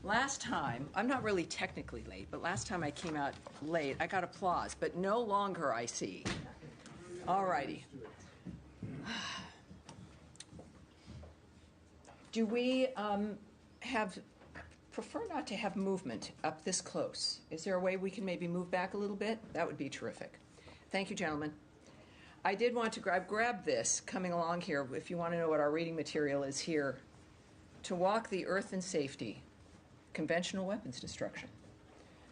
Last time, I'm not really technically late, but last time I came out late, I got applause, but no longer, I see. All righty. Do we prefer not to have movement up this close? Is there a way we can maybe move back a little bit? That would be terrific. Thank you, gentlemen. I did want to grab this coming along here, if you want to know what our reading material is here. To walk the earth in safety, conventional weapons destruction.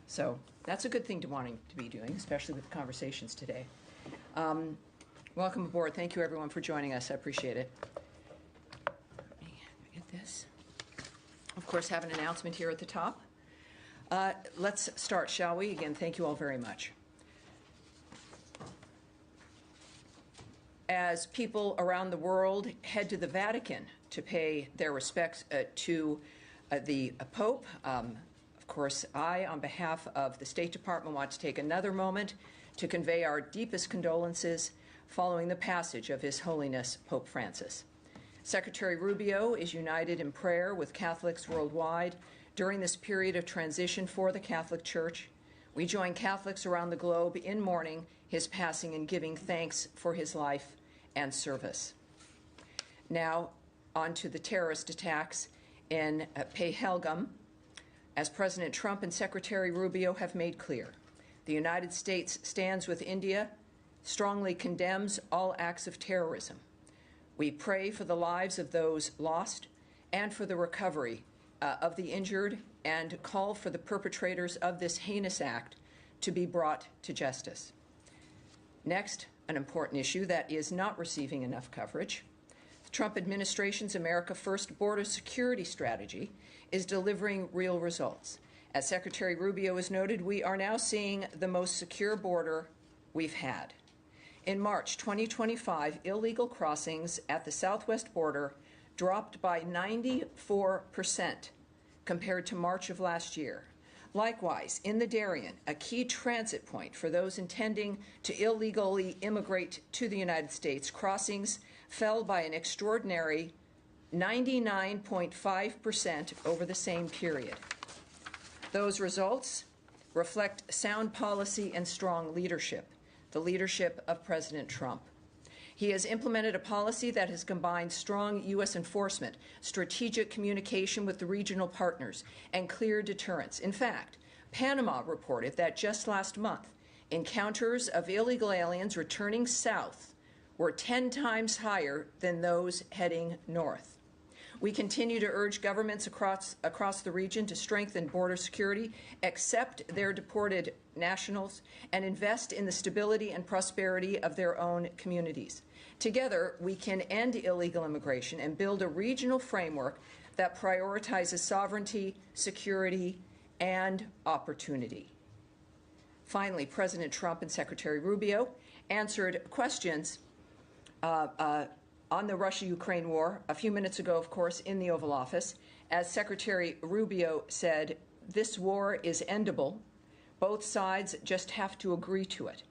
So that's a good thing to wanting to be doing, especially with the conversations today. Welcome aboard. Thank you, everyone, for joining us. I appreciate it. Let me get this. Of course, have an announcement here at the top. Let's start, shall we? Again, thank you all very much. As people around the world head to the Vatican to pay their respects to the Pope, of course, I, on behalf of the State Department, want to take another moment to convey our deepest condolences following the passage of His Holiness Pope Francis. Secretary Rubio is united in prayer with Catholics worldwide during this period of transition for the Catholic Church. We join Catholics around the globe in mourning his passing and giving thanks for his life and service. Now, on to the terrorist attacks in Pahalgam. As President Trump and Secretary Rubio have made clear, the United States stands with India, strongly condemns all acts of terrorism. We pray for the lives of those lost and for the recovery of the injured, and call for the perpetrators of this heinous act to be brought to justice. Next, an important issue that is not receiving enough coverage. The Trump administration's America First border security strategy is delivering real results. As Secretary Rubio has noted, we are now seeing the most secure border we've had. In March 2025, illegal crossings at the southwest border dropped by 94% compared to March of last year. Likewise, in the Darien, a key transit point for those intending to illegally immigrate to the United States, crossings fell by an extraordinary 99.5% over the same period. Those results reflect sound policy and strong leadership, the leadership of President Trump. He has implemented a policy that has combined strong U.S. enforcement, strategic communication with the regional partners, and clear deterrence. In fact, Panama reported that just last month, encounters of illegal aliens returning south were 10 times higher than those heading north. We continue to urge governments across the region to strengthen border security, accept their deported nationals, and invest in the stability and prosperity of their own communities. Together, we can end illegal immigration and build a regional framework that prioritizes sovereignty, security, and opportunity. Finally, President Trump and Secretary Rubio answered questions on the Russia-Ukraine war a few minutes ago, of course, in the Oval Office. As Secretary Rubio said, this war is endable. Both sides just have to agree to it.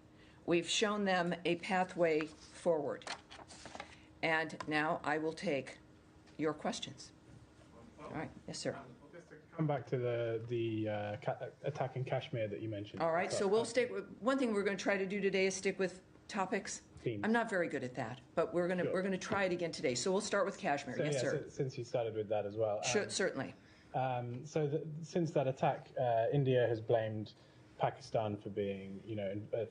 We've shown them a pathway forward. And now I will take your questions. All right. Yes, sir. Just to come back to the attack in Kashmir that you mentioned. All right. So we'll stick with one thing we're going to try to do today is stick with topics. Themes. I'm not very good at that, but we're going to try it again today. So we'll start with Kashmir. So, yes, sir. Since you started with that as well. Certainly. Since that attack, India has blamed Pakistan for being,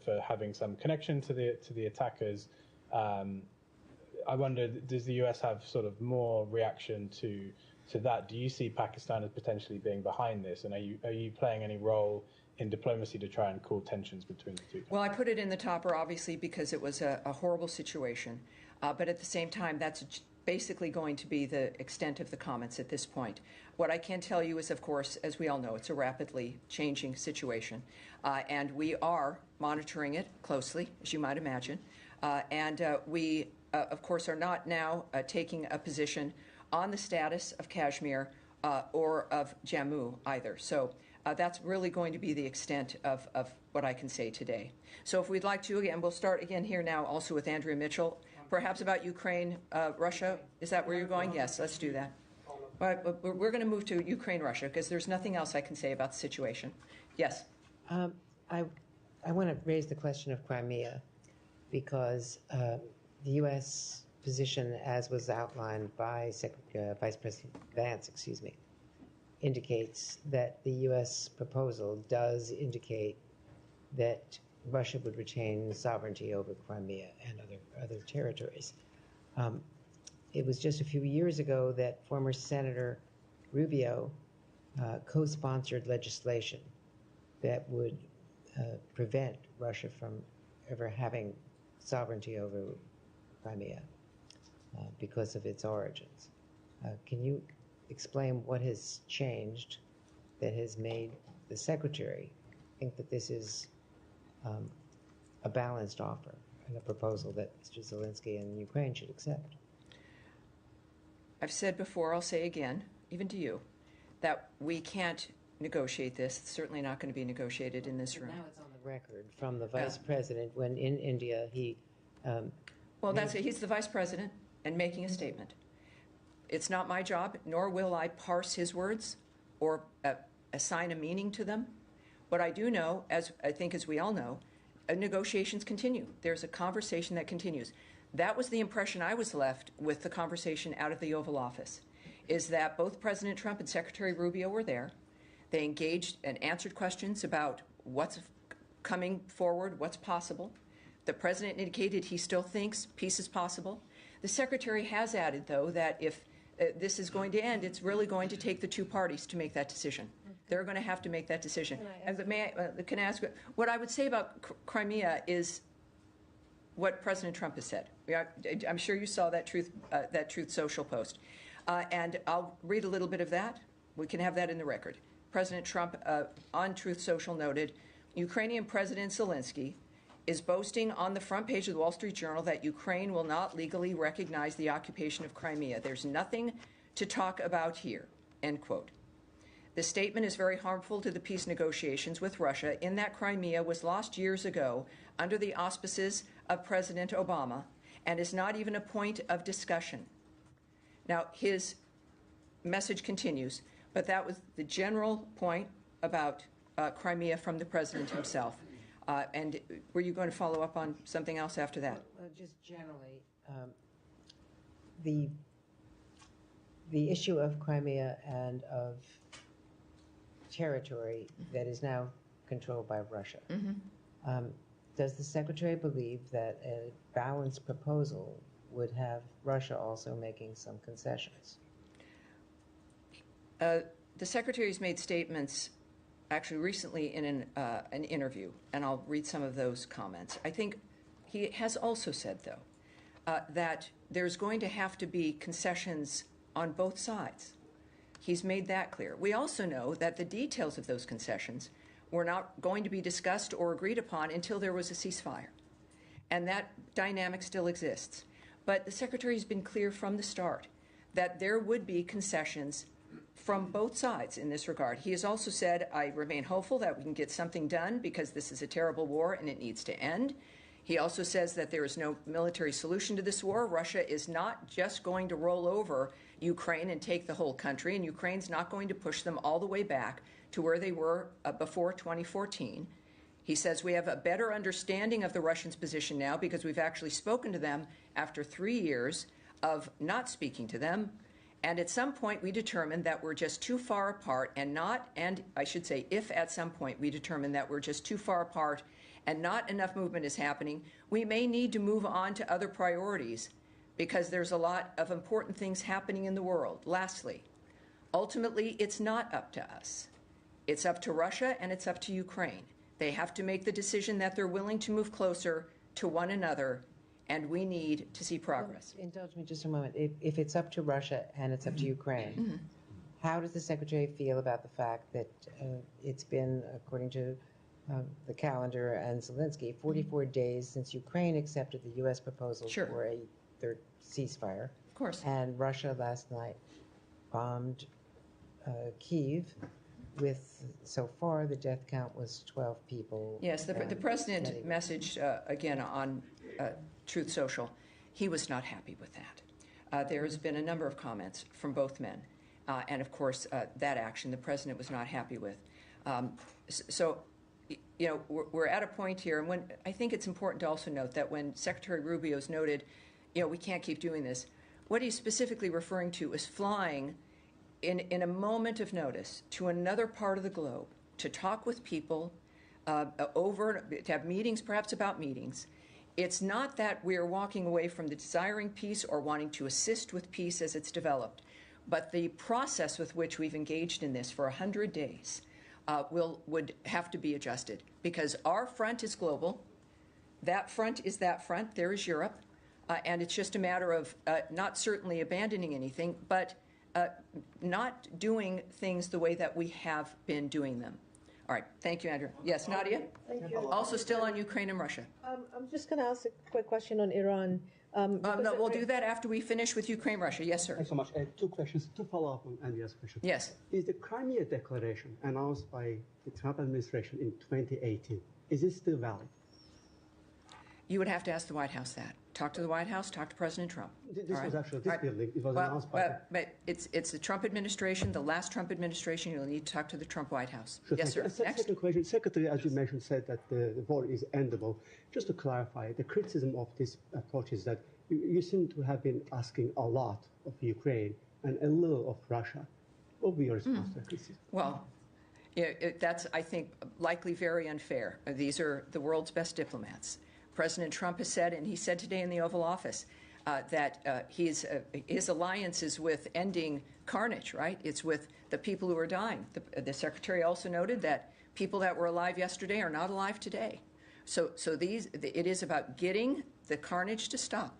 for having some connection to the attackers. I wonder, does the US have sort of more reaction to that? Do you see Pakistan as potentially being behind this, and are you playing any role in diplomacy to try and cool tensions between the two countries? Well, I put it in the topper, obviously, because it was a horrible situation. But at the same time, that's basically going to be the extent of the comments at this point. What I can tell you is, of course, as we all know, it's a rapidly changing situation. And we are monitoring it closely, as you might imagine. We, of course, are not now taking a position on the status of Kashmir or of Jammu either. So that's really going to be the extent of what I can say today. So if we'd like to, again, we'll start again here now also with Andrea Mitchell, perhaps about Ukraine, Russia. Is that where you're going? Yes, let's do that. We're going to move to Ukraine, Russia, because there's nothing else I can say about the situation. Yes. I want to raise the question of Crimea because the U.S. position, as was outlined by Vice President Vance, indicates that the U.S. proposal does indicate that Russia would retain sovereignty over Crimea and other territories. It was just a few years ago that former Senator Rubio co-sponsored legislation that would prevent Russia from ever having sovereignty over Crimea because of its origins. Can you explain what has changed that has made the Secretary think that this is a balanced offer and a proposal that Mr. Zelensky and Ukraine should accept? I've said before, I'll say again, even to you, that we can't negotiate this. It's certainly not going to be negotiated in this room. Now it's on the record from the Vice President when in India he... he's the Vice President and making a statement. It's not my job, nor will I parse his words or assign a meaning to them. What I do know, as I think as we all know, negotiations continue. There's a conversation that continues. That was the impression I was left with the conversation out of the Oval Office, is that both President Trump and Secretary Rubio were there. They engaged and answered questions about what's coming forward, what's possible. The President indicated he still thinks peace is possible. The Secretary has added, though, that if this is going to end, it's really going to take the two parties to make that decision. They're going to have to make that decision. Can I ask, what I would say about Crimea is what President Trump has said. I'm sure you saw that Truth Social post. And I'll read a little bit of that. We can have that in the record. President Trump on Truth Social noted, Ukrainian President Zelensky is boasting on the front page of the Wall Street Journal that Ukraine will not legally recognize the occupation of Crimea. There's nothing to talk about here, end quote. The statement is very harmful to the peace negotiations with Russia in that Crimea was lost years ago under the auspices of President Obama and is not even a point of discussion. Now, his message continues, but that was the general point about Crimea from the president himself. And were you going to follow up on something else after that? Well, just generally, the issue of Crimea and of territory that is now controlled by Russia. Mm-hmm. Does the Secretary believe that a balanced proposal would have Russia also making some concessions? The Secretary's made statements actually recently in an interview, and I'll read some of those comments. I think he has also said, though, that there's going to have to be concessions on both sides. He's made that clear. We also know that the details of those concessions were not going to be discussed or agreed upon until there was a ceasefire. And that dynamic still exists. But the Secretary's been clear from the start that there would be concessions from both sides in this regard. He has also said, I remain hopeful that we can get something done because this is a terrible war and it needs to end. He also says that there is no military solution to this war. Russia is not just going to roll over Ukraine and take the whole country, and Ukraine's not going to push them all the way back to where they were before 2014. He says we have a better understanding of the Russians' position now because we've actually spoken to them after 3 years of not speaking to them. And at some point we determined that we're just too far apart and I should say, if at some point we determine that we're just too far apart and not enough movement is happening, we may need to move on to other priorities because there's a lot of important things happening in the world. Lastly, ultimately, it's not up to us. It's up to Russia and it's up to Ukraine. They have to make the decision that they're willing to move closer to one another, and we need to see progress. Well, indulge me just a moment. If it's up to Russia and it's up to Ukraine, how does the Secretary feel about the fact that it's been, according to the calendar and Zelensky, 44 days since Ukraine accepted the U.S. proposal for a third ceasefire? Of course. And Russia last night bombed Kyiv with, so far, the death count was 12 people. Yes, the President messaged, again, on Truth Social. He was not happy with that. There has been a number of comments from both men. And of course, that action the president was not happy with. So, you know, we're at a point here, and when I think it's important to also note that when Secretary Rubio's noted, you know, we can't keep doing this, what he's specifically referring to is flying in a moment of notice to another part of the globe to talk with people, to have meetings, perhaps about meetings. It's not that we're walking away from the desiring peace or wanting to assist with peace as it's developed, but the process with which we've engaged in this for 100 days would have to be adjusted, because our front is global. That front is that front. There is Europe. And it's just a matter of not certainly abandoning anything, but not doing things the way that we have been doing them. All right. Thank you, Andrew. Yes, Nadia? Thank you. Also still on Ukraine and Russia. I'm just going to ask a quick question on Iran. No, we'll do that after we finish with Ukraine, Russia. Yes, sir. Thanks so much. Two questions to follow up on Andrea's question. Yes. Is the Crimea Declaration announced by the Trump administration in 2018, is it still valid? You would have to ask the White House that. Talk to the White House, talk to President Trump. This was actually this building. It was announced by... But it's the Trump administration, the last Trump administration. You'll need to talk to the Trump White House. Sure, yes, sir. Next. Second question. Secretary, as you mentioned, said that the war is endable. Just to clarify, the criticism of this approach is that you seem to have been asking a lot of Ukraine and a little of Russia. What will be your response to that criticism? Well, that's, I think, likely very unfair. These are the world's best diplomats. President Trump has said, and he said today in the Oval Office, that his alliance is with ending carnage, right? It's with the people who are dying. The Secretary also noted that people that were alive yesterday are not alive today. So it is about getting the carnage to stop.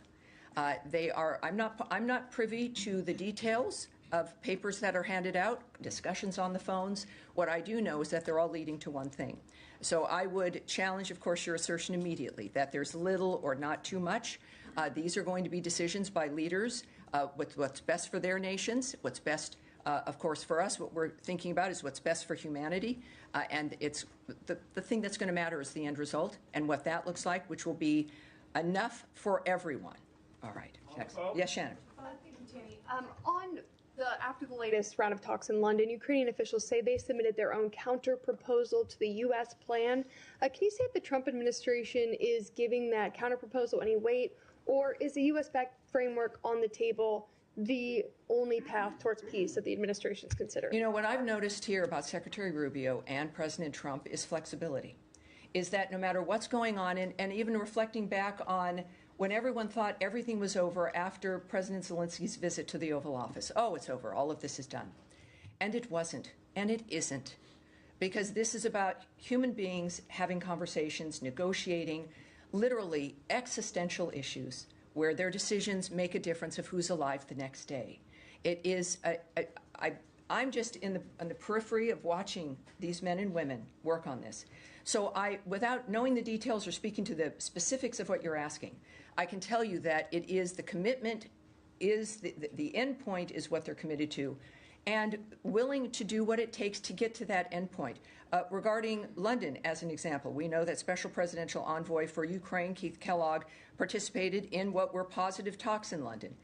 I'm not privy to the details of papers that are handed out, discussions on the phones. What I do know is that they're all leading to one thing. So I would challenge, of course, your assertion immediately that there's little or not too much. These are going to be decisions by leaders with what's best for their nations, what's best, of course, for us. What we're thinking about is what's best for humanity. And it's the thing that's going to matter is the end result and what that looks like, which will be enough for everyone. All right. Next. Yes, Shannon. Thank you, Tammy. After the latest round of talks in London, Ukrainian officials say they submitted their own counter-proposal to the U.S. plan. Can you say if the Trump administration is giving that counter-proposal any weight, or is the U.S.-backed framework on the table the only path towards peace that the administration is considering? You know, what I've noticed here about Secretary Rubio and President Trump is flexibility, is that no matter what's going on, and even reflecting back on when everyone thought everything was over after President Zelensky's visit to the Oval Office. Oh, it's over. All of this is done. And it wasn't. And it isn't. Because this is about human beings having conversations, negotiating, literally existential issues where their decisions make a difference of who's alive the next day. It is, I'm just on the periphery of watching these men and women work on this. So without knowing the details or speaking to the specifics of what you're asking, I can tell you that it is the commitment, is the end point is what they're committed to, and willing to do what it takes to get to that end point. Regarding London, as an example, we know that Special Presidential Envoy for Ukraine, Keith Kellogg, participated in what were positive talks in London,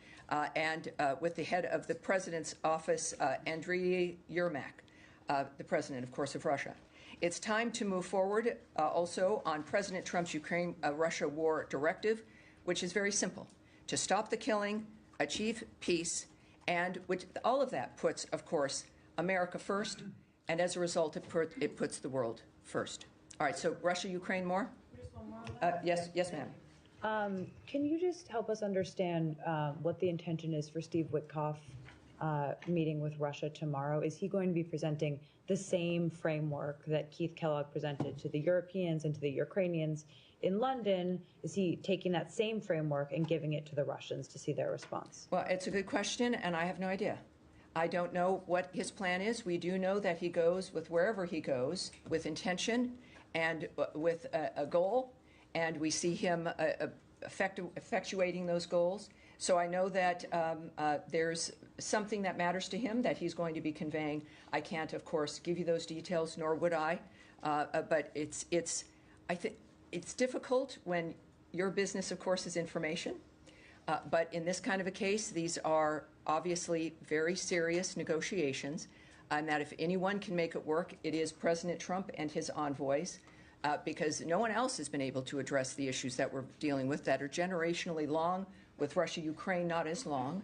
and with the head of the President's office, Andriy Yermak, the President, of course, of Russia. It's time to move forward also on President Trump's Ukraine-Russia war directive, which is very simple: to stop the killing, achieve peace, and which all of that puts, of course, America first, and as a result, it puts the world first. All right, so Russia, Ukraine, more? Just one more. Yes, ma'am. Can you just help us understand what the intention is for Steve Witkoff meeting with Russia tomorrow? Is he going to be presenting the same framework that Keith Kellogg presented to the Europeans and to the Ukrainians in London? Is he taking that same framework and giving it to the Russians to see their response? Well, it's a good question, and I have no idea. I don't know what his plan is. We do know that he goes with wherever he goes with intention and with a goal, and we see him effectuating those goals. So I know that there's something that matters to him that he's going to be conveying. I can't, of course, give you those details, nor would I. But I think it's difficult when your business, of course, is information. But in this kind of a case, these are obviously very serious negotiations, and that if anyone can make it work, it is President Trump and his envoys, because no one else has been able to address the issues that we're dealing with that are generationally long, with Russia-Ukraine not as long.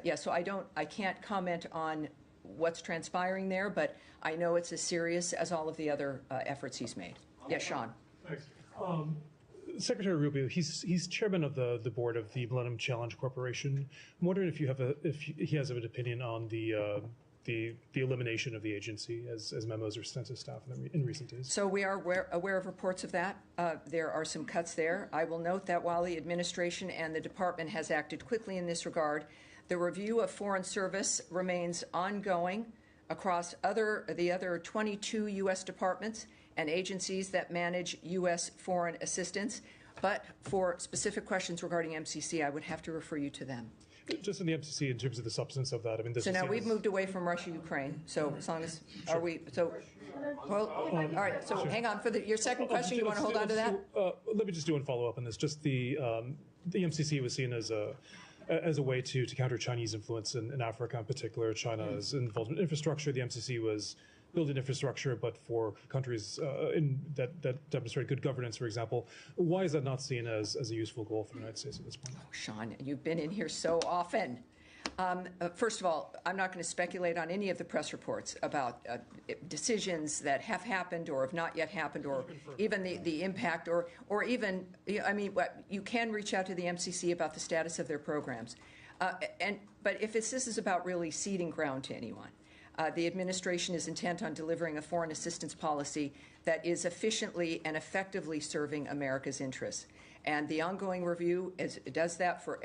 Yeah, so I can't comment on what's transpiring there, but I know it's as serious as all of the other efforts he's made. Yes, Sean. Thanks. Secretary Rubio, he's chairman of the board of the Millennium Challenge Corporation. I'm wondering if he has an opinion on the elimination of the agency as memos are sent to staff in recent days. So we are aware of reports of that. There are some cuts there. I will note that while the administration and the department has acted quickly in this regard, the review of Foreign Service remains ongoing across the other 22 U.S. departments and agencies that manage U.S. foreign assistance. But for specific questions regarding MCC, I would have to refer you to them. Just in the MCC, in terms of the substance of that, I mean, this so now we've moved away from Russia-Ukraine. So as long as are we? So well, all right. So hang on for your second question. You want to hold on to that? Let me just do one follow-up on this. Just the MCC was seen as a way to counter Chinese influence in Africa, in particular. China's involvement in infrastructure. The MCC was building infrastructure, but for countries that demonstrate good governance, for example. Why is that not seen as a useful goal for the United States at this point? Oh, Sean, you've been in here so often. First of all, I'm not going to speculate on any of the press reports about decisions that have happened or have not yet happened, or even the impact, or even, I mean, you can reach out to the MCC about the status of their programs. But if this is about really ceding ground to anyone, the administration is intent on delivering a foreign assistance policy that is efficiently and effectively serving America's interests. And the ongoing review does that for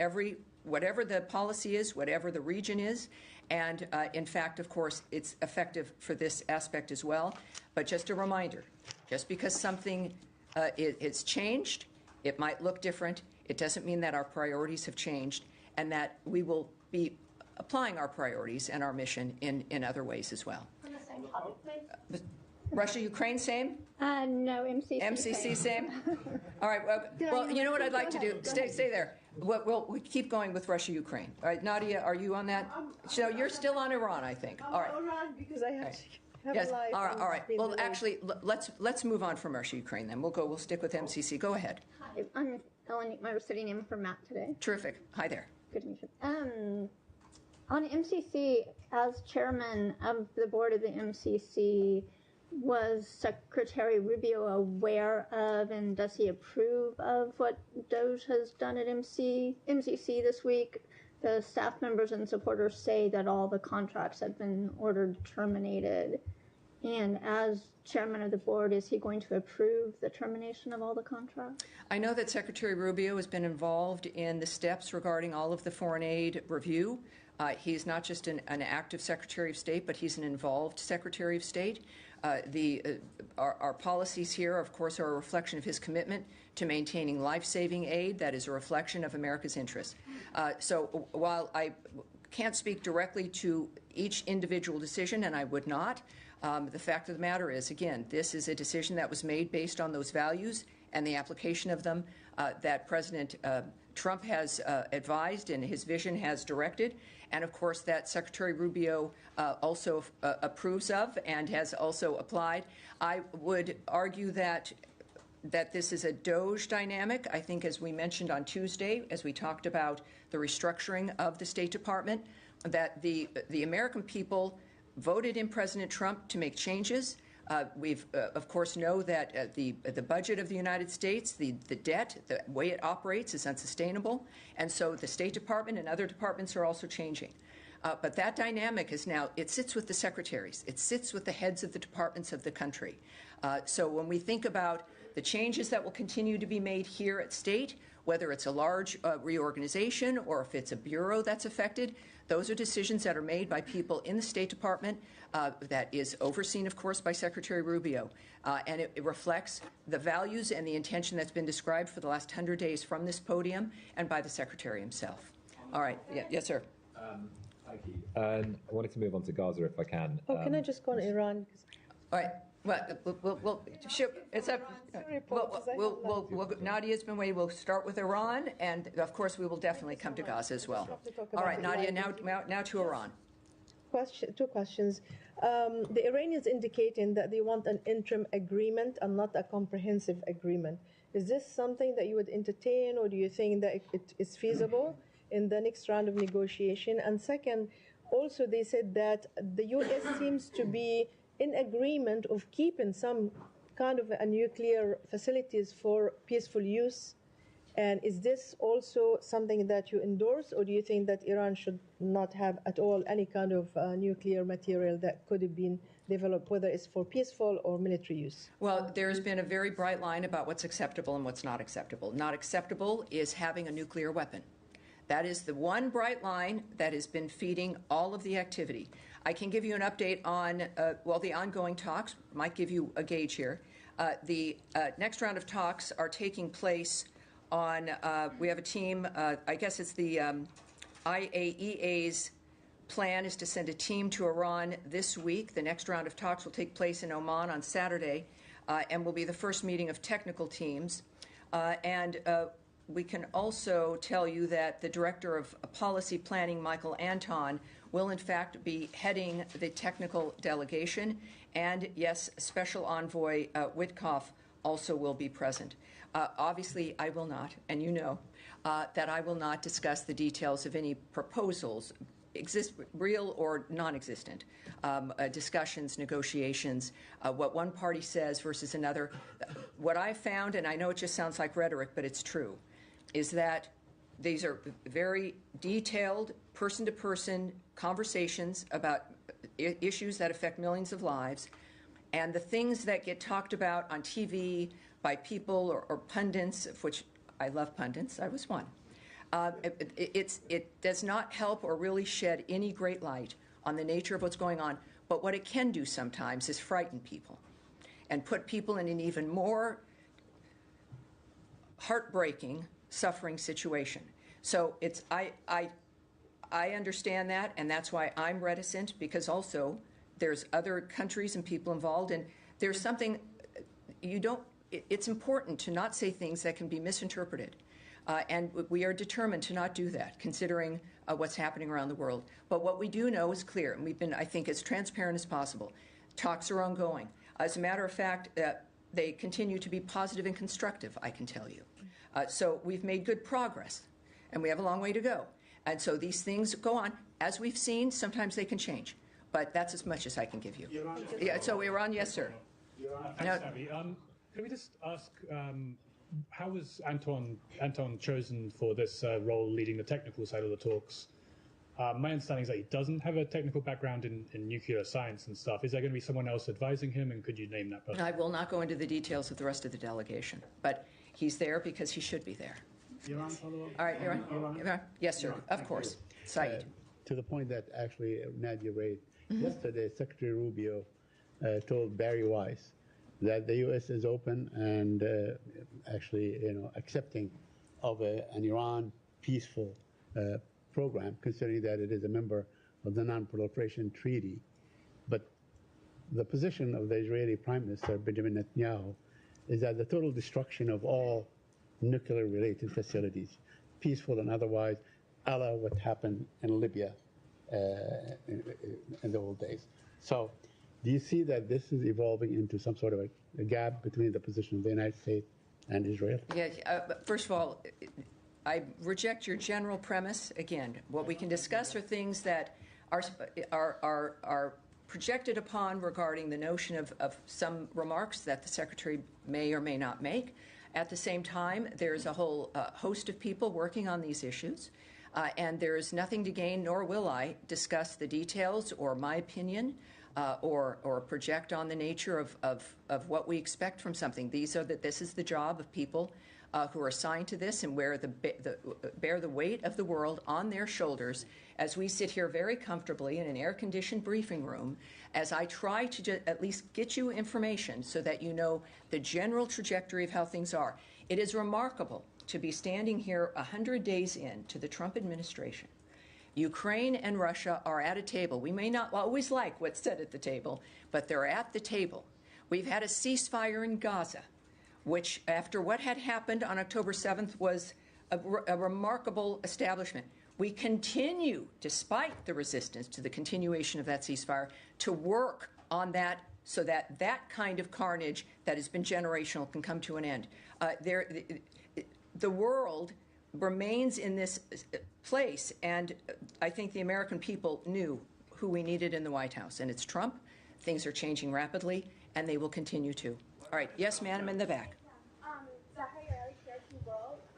whatever the policy is, whatever the region is. And in fact, of course, it's effective for this aspect as well. But just a reminder, just because something it's changed, it might look different. It doesn't mean that our priorities have changed and that we will be applying our priorities and our mission in other ways as well. On the same topic, please. Russia, Ukraine, same? No, MCC. MCC, same? All right, well, you know what I'd like to do? Stay there. We'll keep going with Russia, Ukraine. All right, Nadia, are you on that? So you're still on Iran, I think. All right. Iran because I have to have yes. a life. All right. Well, actually, let's move on from Russia, Ukraine then. We'll stick with MCC. Go ahead. Hi, I'm Ellen. I'm sitting in for Matt today. Terrific. Hi there. Good to meet you. On MCC, as chairman of the board of the MCC, was Secretary Rubio aware of and does he approve of what DOJ has done at MCC this week? The staff members and supporters say that all the contracts have been ordered terminated. And as chairman of the board, is he going to approve the termination of all the contracts? I know that Secretary Rubio has been involved in the steps regarding all of the foreign aid review. He's not just an active Secretary of State, but he's an involved Secretary of State. Our policies here, of course, are a reflection of his commitment to maintaining life-saving aid that is a reflection of America's interests. So while I can't speak directly to each individual decision, and I would not, the fact of the matter is, again, this is a decision that was made based on those values and the application of them that President Trump has advised and his vision has directed, and of course that Secretary Rubio also approves of and has also applied. I would argue that this is a DOJ dynamic. I think, as we mentioned on Tuesday, as we talked about the restructuring of the State Department, that the American people voted in President Trump to make changes. We've, of course, know that the budget of the United States, the debt, the way it operates is unsustainable. And so the State Department and other departments are also changing. But that dynamic is now, it sits with the secretaries. It sits with the heads of the departments of the country. So when we think about the changes that will continue to be made here at State, whether it's a large reorganization or if it's a bureau that's affected, those are decisions that are made by people in the State Department that is overseen, of course, by Secretary Rubio. And it reflects the values and the intention that's been described for the last 100 days from this podium and by the Secretary himself. All right. Yeah, yes, sir. Thank you. I wanted to move on to Gaza if I can. Can I just go on Iran? All right. It's up. Nadia's been waiting. We'll start with Iran, and of course, we will definitely come to Gaza as well. All right, Nadia. Now to Iran. Two questions. The Iranians indicating that they want an interim agreement and not a comprehensive agreement. Is this something that you would entertain, or do you think that it is feasible in the next round of negotiation? And second, also they said that the U.S. seems to be in agreement of keeping some kind of a nuclear facilities for peaceful use. And is this also something that you endorse, or do you think that Iran should not have at all any kind of nuclear material that could have been developed, whether it's for peaceful or military use? Well, there's been a very bright line about what's acceptable and what's not acceptable. Not acceptable is having a nuclear weapon. That is the one bright line that has been feeding all of the activity. I can give you an update on, the ongoing talks. Might give you a gauge here. The next round of talks are taking place on, we have a team, I guess it's the IAEA's plan is to send a team to Iran this week. The next round of talks will take place in Oman on Saturday and will be the first meeting of technical teams. We can also tell you that the Director of Policy Planning, Michael Anton, will in fact be heading the technical delegation. And yes, Special Envoy Witkoff also will be present. Obviously, I will not, and you know, that I will not discuss the details of any proposals, real or non-existent, discussions, negotiations, what one party says versus another. What I found, and I know it just sounds like rhetoric, but it's true, is that these are very detailed, person-to-person conversations about issues that affect millions of lives, and the things that get talked about on TV by people or pundits, of which I love pundits, I was one. It does not help or really shed any great light on the nature of what's going on, but what it can do sometimes is frighten people and put people in an even more heartbreaking, suffering situation. So I understand that, and that's why I'm reticent, because also there's other countries and people involved, and there's something it's important to not say things that can be misinterpreted. And we are determined to not do that, considering what's happening around the world. But what we do know is clear, and we've been, I think, as transparent as possible. Talks are ongoing. As a matter of fact, they continue to be positive and constructive, I can tell you. So we've made good progress, and we have a long way to go. And so these things go on. As we've seen, sometimes they can change. But that's as much as I can give you. Yeah, so Iran, yes, sir. Thanks, Tammy. Can we just ask, how was Anton chosen for this role leading the technical side of the talks? My understanding is that he doesn't have a technical background in nuclear science and stuff. Is there going to be someone else advising him, and could you name that person? I will not go into the details of the rest of the delegation, but he's there because he should be there. Iran follow-up? All right, Iran? Yes, sir, of course. Saeed. To the point that actually Nadia raised, yesterday Secretary Rubio told Barry Weiss that the U.S. is open and actually, accepting of an Iran peaceful program, considering that it is a member of the Non-Proliferation Treaty. But the position of the Israeli Prime Minister, Benjamin Netanyahu, is that the total destruction of all nuclear-related facilities, peaceful and otherwise, a la what happened in Libya in the old days. So do you see that this is evolving into some sort of a gap between the position of the United States and Israel? Yeah, first of all, I reject your general premise. Again, what we can discuss are things that are projected upon regarding the notion of some remarks that the Secretary may or may not make. At the same time, there's a whole host of people working on these issues, and there is nothing to gain, nor will I discuss the details or my opinion or project on the nature of what we expect from something. This is the job of people who are assigned to this and bear the weight of the world on their shoulders as we sit here very comfortably in an air-conditioned briefing room as I try to at least get you information so that you know the general trajectory of how things are. It is remarkable to be standing here 100 days into the Trump administration. Ukraine and Russia are at a table. We may not always like what's said at the table, but they're at the table We've had a ceasefire in Gaza, which, after what had happened on October 7th, was a remarkable establishment. We continue, despite the resistance to the continuation of that ceasefire, to work on that so that that kind of carnage that has been generational can come to an end. The world remains in this place, and I think the American people knew who we needed in the White House, and it's Trump. Things are changing rapidly, and they will continue to. All right. Yes, madam, in the back.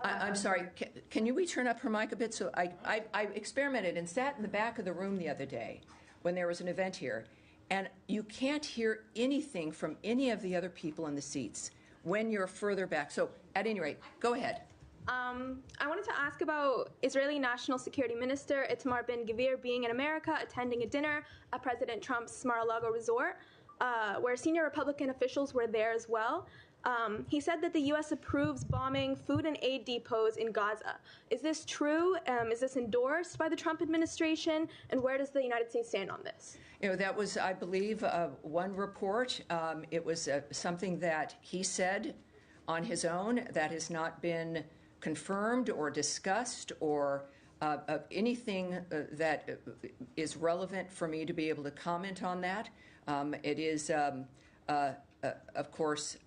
I'm sorry. Can you turn up her mic a bit? So I experimented and sat in the back of the room the other day when there was an event here, and you can't hear anything from any of the other people in the seats when you're further back. So at any rate, go ahead. I wanted to ask about Israeli National Security Minister Itamar Ben-Gvir being in America, attending a dinner at President Trump's Mar-a-Lago resort, where senior Republican officials were there as well. He said that the U.S. approves bombing food and aid depots in Gaza. Is this true? Is this endorsed by the Trump administration? And where does the United States stand on this? You know, that was, I believe, one report. It was something that he said on his own that has not been confirmed or discussed or anything that is relevant for me to be able to comment on that. It is, of course,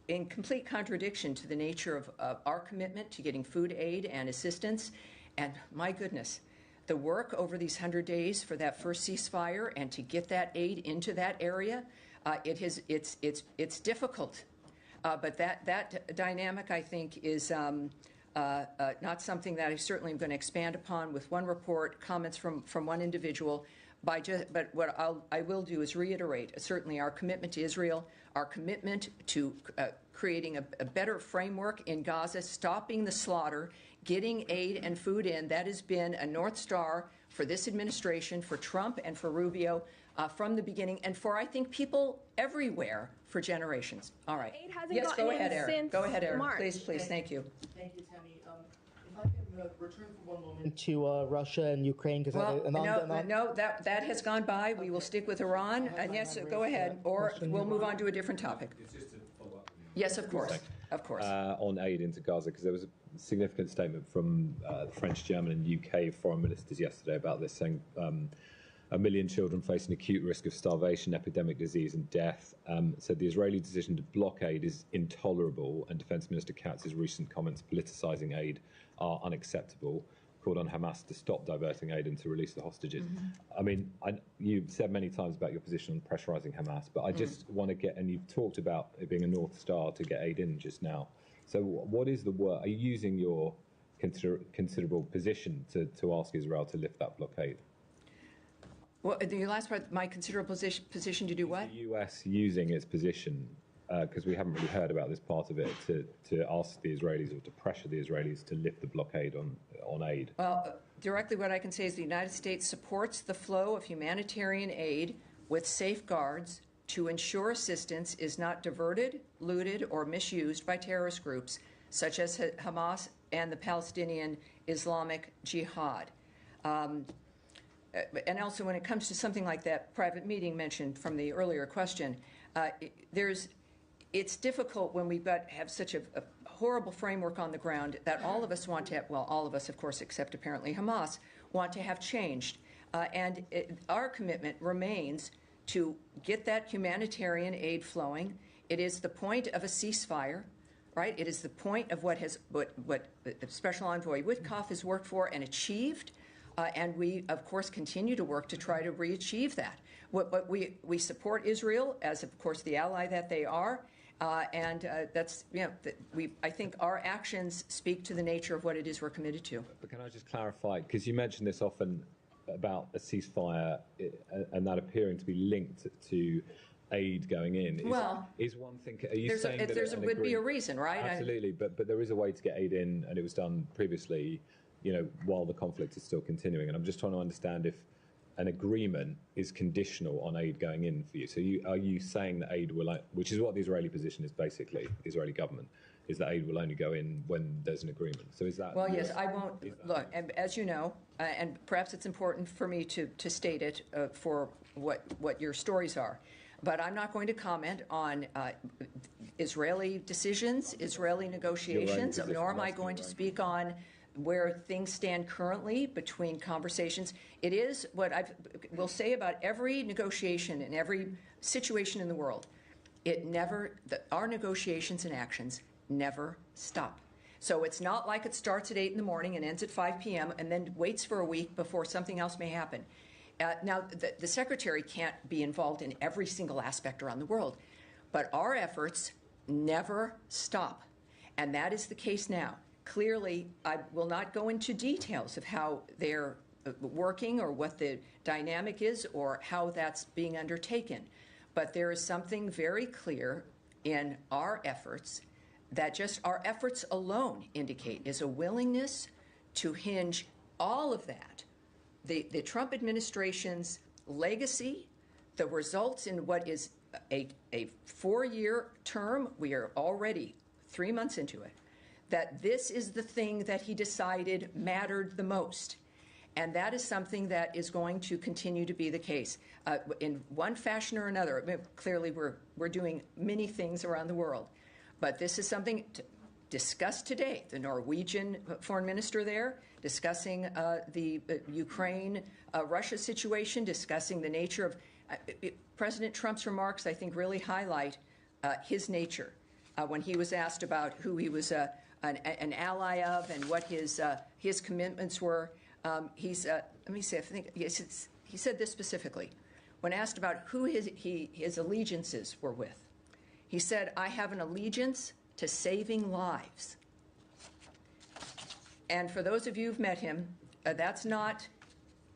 in complete contradiction to the nature of our commitment to getting food aid and assistance. And my goodness, the work over these 100 days for that first ceasefire and to get that aid into that area, it's difficult. But that dynamic, I think, is not something that I certainly am going to expand upon with one report, comments from one individual. But what I will do is reiterate, certainly our commitment to Israel, our commitment to creating a better framework in Gaza, stopping the slaughter, getting aid and food in. That has been a North Star for this administration, for Trump and for Rubio from the beginning, and for, I think, people everywhere for generations. All right. Aid hasn't yes, gotten go ahead, in Eric. since Go ahead, Eric. March. Please. Thank you. Thank you, Tammy. If I can return for one moment to Russia and Ukraine, because no, that has gone by. We will stick with Iran. And yes, go ahead, or we'll move on to a different topic. It's just to follow up. Yes, of course. On aid into Gaza, because there was a significant statement from French, German, and UK foreign ministers yesterday about this, saying 1 million children facing acute risk of starvation, epidemic disease, and death. Said the Israeli decision to block aid is intolerable, and Defence Minister Katz's recent comments politicising aid are unacceptable. Called on Hamas to stop diverting aid and to release the hostages. I mean, you've said many times about your position on pressurising Hamas, but I just want to get, and you've talked about it being a North Star to get aid in just now. So what is the work? Are you using your considerable position to ask Israel to lift that blockade? Well, the last part, my considerable position to do what? The US using its position, because we haven't really heard about this part of it, to ask the Israelis or to pressure the Israelis to lift the blockade on aid. Well, directly what I can say is the United States supports the flow of humanitarian aid with safeguards to ensure assistance is not diverted, looted, or misused by terrorist groups such as Hamas and the Palestinian Islamic Jihad. And also when it comes to something like that private meeting mentioned from the earlier question, it's difficult when we've have such a horrible framework on the ground that all of us want to have, well, all of us, of course, except apparently Hamas, want to have changed. And our commitment remains to get that humanitarian aid flowing. It is the point of a ceasefire, right? It is the point of what Special Envoy Witkoff has worked for and achieved. And we, of course, continue to work to try to re-achieve that. But we support Israel as, of course, the ally that they are. And that's, I think our actions speak to the nature of what it is we're committed to. But can I just clarify, because you mention this often about a ceasefire and that appearing to be linked to aid going in. Is one thing, are you saying that there would be a reason, right? Absolutely, but there is a way to get aid in, and it was done previously, while the conflict is still continuing. And I'm just trying to understand if an agreement is conditional on aid going in for you. So are you saying that aid will, which is what the Israeli position is basically, the Israeli government, is that aid will only go in when there's an agreement. So is that... Well, yes, I won't... Look, as you know, and perhaps it's important for me to state it for what your stories are. But I'm not going to comment on Israeli decisions, Israeli negotiations, nor am I going to speak on where things stand currently between conversations. It is what I will say about every negotiation in every situation in the world. Our negotiations and actions never stop. So it's not like it starts at 8 in the morning and ends at 5 p.m. and then waits for a week before something else may happen. Now, the Secretary can't be involved in every single aspect around the world, but our efforts never stop, and that is the case now. Clearly, I will not go into details of how they're working or what the dynamic is or how that's being undertaken, but there is something very clear in our efforts that just our efforts alone indicate is a willingness to hinge all of that, the Trump administration's legacy, the results in what is a 4-year term, we are already 3 months into it, that this is the thing that he decided mattered the most. And that is something that is going to continue to be the case in one fashion or another. I mean, clearly, we're doing many things around the world. But this is something discussed today. The Norwegian foreign minister there discussing the Ukraine-Russia situation, discussing the nature of President Trump's remarks, I think, really highlight his nature. When he was asked about who he was an ally of and what his commitments were, let me see, I think he said this specifically. When asked about who his allegiances were with, he said, "I have an allegiance to saving lives." And for those of you who've met him, that's not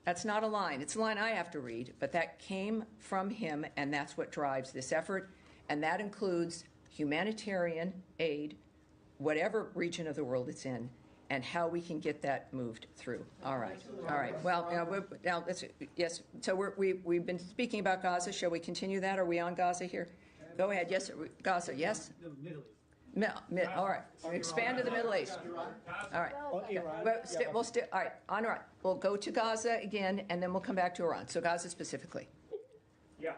a line. It's a line I have to read, but that came from him, and that's what drives this effort. And that includes humanitarian aid, whatever region of the world it's in, and how we can get that moved through. All right. Well, now yes. So we've been speaking about Gaza. Shall we continue that? Are we on Gaza here? Go ahead. Yes, Gaza. Yes. The Middle East. All right. Expand to the Middle East. All right. All right. On Iran. We'll go to Gaza again, and then we'll come back to Iran. So Gaza specifically. Yeah.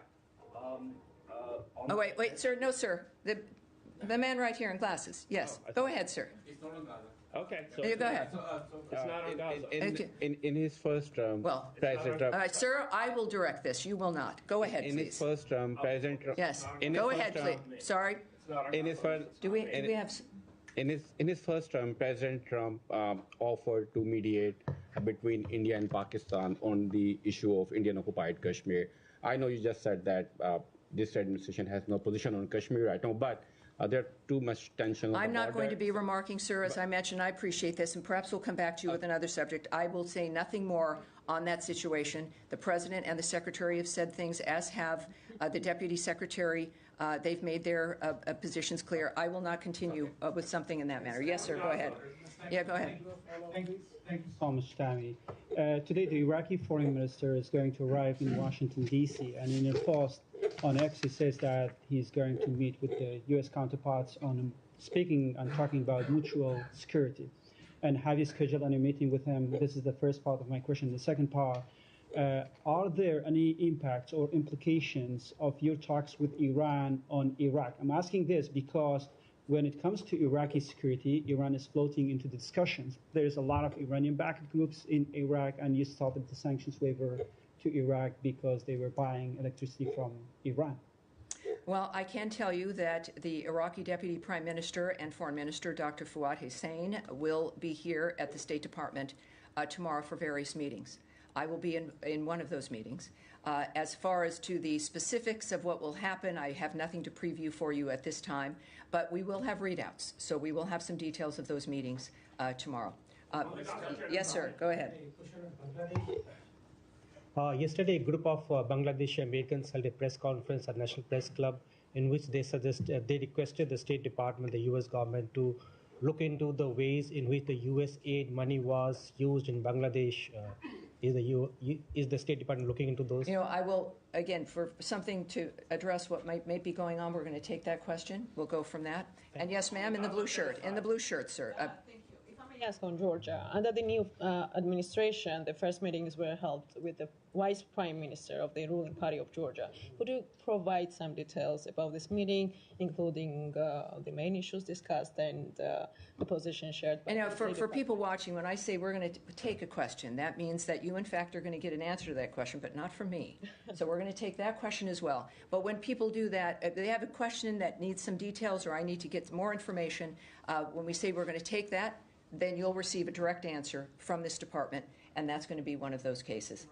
Oh, wait, sir. No, sir. The man right here in glasses. Yes. Go ahead, sir. It's not on Gaza. Okay. So go ahead. It's not on Gaza. In his first term, President Trump. All right, sir, I will direct this. You will not. Go ahead, please. In his first term, President Trump. Yes. Go ahead, please. Sorry. In his first. We have? In his first term, President Trump offered to mediate between India and Pakistan on the issue of Indian-occupied Kashmir. I know you just said that this administration has no position on Kashmir right now, but there too much tension. I'm not going to be remarking, sir. As I mentioned, I appreciate this, and perhaps we'll come back to you with another subject. I will say nothing more on that situation. The President and the Secretary have said things, as have the Deputy Secretary. They've made their positions clear. I will not continue with something in that manner. Yes, sir, go ahead. Yeah, go ahead. Thank you so much, Tammy. Today, the Iraqi foreign minister is going to arrive in Washington, D.C., and in a post on X, he says that he's going to meet with the U.S. counterparts on speaking and talking about mutual security. And have you scheduled any meeting with him? This is the first part of my question. The second part, are there any impacts or implications of your talks with Iran on Iraq? I'm asking this because when it comes to Iraqi security, Iran is floating into the discussions. There's a lot of Iranian-backed groups in Iraq, and you started the sanctions waiver to Iraq because they were buying electricity from Iran. Well, I can tell you that the Iraqi Deputy Prime Minister and Foreign Minister, Dr. Fuad Hussein, will be here at the State Department tomorrow for various meetings. I will be in one of those meetings. As far as to the specifics of what will happen, I have nothing to preview for you at this time, but we will have readouts. So we will have some details of those meetings tomorrow. Yes, sir. Go ahead. Yesterday, a group of Bangladeshi Americans held a press conference at National Press Club in which they requested the State Department, the U.S. government, to look into the ways in which the U.S. aid money was used in Bangladesh. Is the State Department looking into those? You know, I will, again, for something to address what might be going on, we're going to take that question. We'll go from that. And yes, ma'am, in the blue shirt. In the blue shirt, sir. Thank you. If I may me ask on Georgia. Under the new administration, the first meetings were held with the Vice Prime Minister of the ruling party of Georgia. Could you provide some details about this meeting, including the main issues discussed and the position shared by for people watching, when I say we're going to take a question, that means that you, in fact, are going to get an answer to that question, but not from me. So we're going to take that question as well. But when people do that, if they have a question that needs some details or I need to get more information, when we say we're going to take that, then you'll receive a direct answer from this department, and that's going to be one of those cases.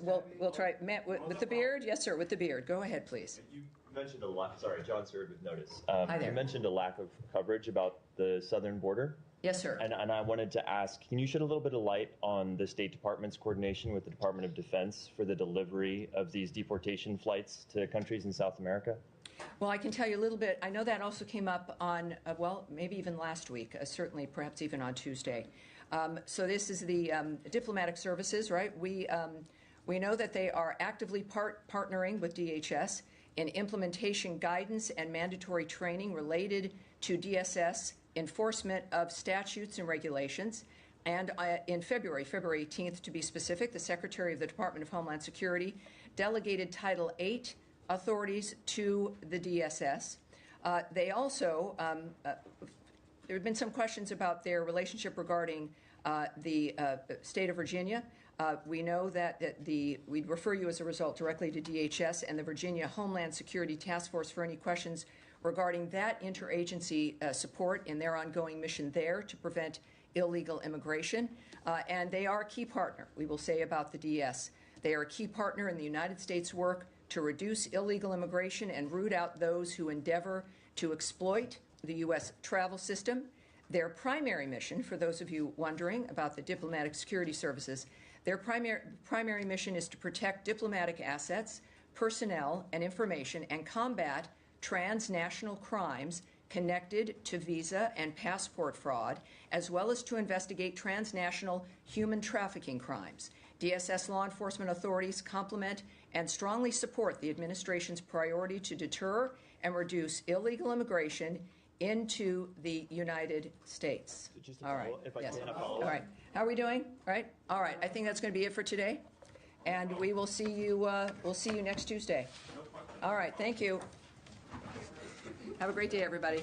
We'll try. Matt, with the beard? Yes, sir, with the beard. Go ahead, please. You mentioned a lot. Sorry, John Stewart with Notice. Hi there. You mentioned a lack of coverage about the southern border. Yes, sir. And I wanted to ask, can you shed a little bit of light on the State Department's coordination with the Department of Defense for the delivery of these deportation flights to countries in South America? Well, I can tell you a little bit. I know that also came up on, maybe even last week, certainly perhaps even on Tuesday. So this is the diplomatic services, right? We know that they are actively partnering with DHS in implementation guidance and mandatory training related to DSS enforcement of statutes and regulations. And in February 18th to be specific, the Secretary of the Department of Homeland Security delegated Title VIII authorities to the DSS. They also, there have been some questions about their relationship regarding the state of Virginia. We know that we'd refer you as a result directly to DHS and the Virginia Homeland Security Task Force for any questions regarding that interagency support in their ongoing mission there to prevent illegal immigration. And they are a key partner, we will say, about the DS. They are a key partner in the United States' work to reduce illegal immigration and root out those who endeavor to exploit the U.S. travel system. Their primary mission, for those of you wondering about the diplomatic security services, their primary mission is to protect diplomatic assets, personnel, and information and combat transnational crimes connected to visa and passport fraud, as well as to investigate transnational human trafficking crimes. DSS law enforcement authorities complement and strongly support the administration's priority to deter and reduce illegal immigration into the United States. All right. Yes. All right. How are we doing? All right. All right. I think that's going to be it for today, and we will see you. We'll see you next Tuesday. All right. Thank you. Have a great day, everybody.